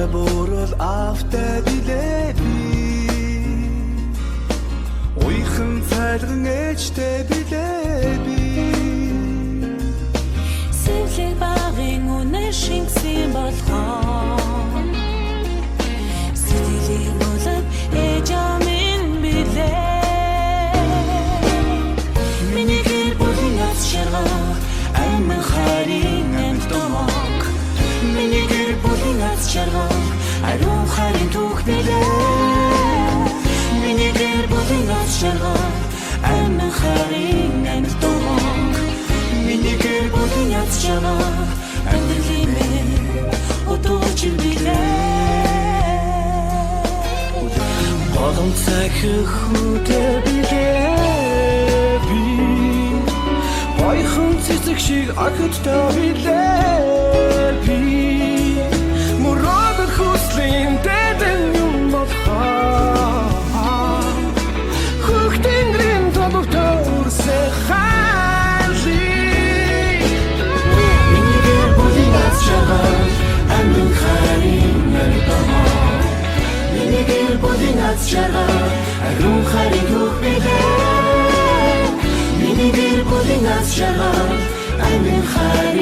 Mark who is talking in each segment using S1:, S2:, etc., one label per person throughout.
S1: бурал автаа билээ би уйхан цайлган ээжтэй билээ би
S2: Сэвлэг багын үнэ шингсэн болгоо Сэтгэлийн болов ээж амин билээ Миний гэр бүлийн аз жаргал амин харин амт домог Миний гэр бүлийн аз жаргал ариун харин түүх билээ Миний гэр бүлийн аз жаргал амин харин амт домог Миний гэр бүлийн аз жаргал амьдралын өдөөж билээ
S1: Болон цахих үдэ билээ би Бойхон цэцэг шиг ахидтай билээ би Мурад хүслийн дэдэн юм болохоо Хөхтэнгрийн тодогтор сэхали Миний гэр бүлийн аз жаргал амин харин нэрдомоо Миний гэр бүлийн аз жаргал ариун харин түүх билээ Миний гэр бүлийн аз жаргал амин харин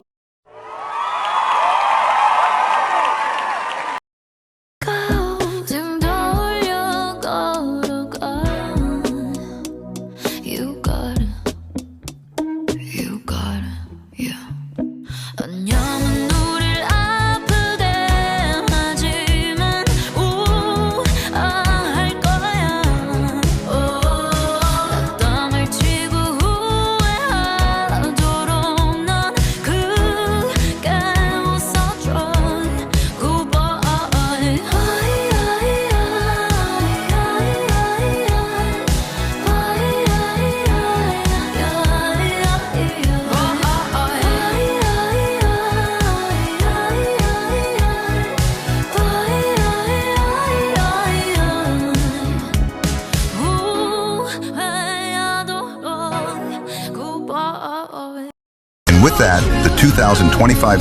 S3: And with that, the 2025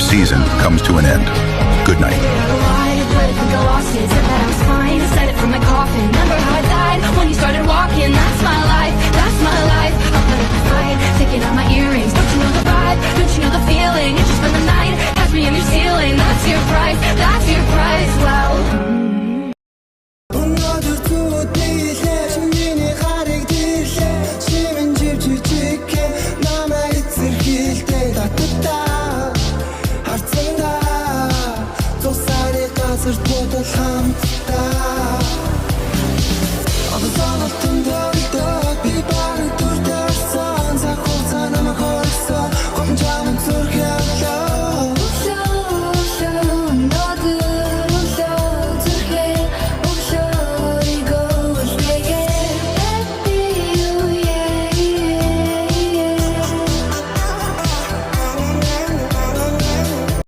S3: season comes to an end. Good night.
S4: Said it from my coffin. Remember how I died when you started walking. That's my life, that's my life. I'll put up a fight, taking out my earrings. Don't you know the vibe? Don't you know the feeling? You just spend the night, catch me in your ceiling. That's your price, that's your price. Well.
S1: Бодол хамт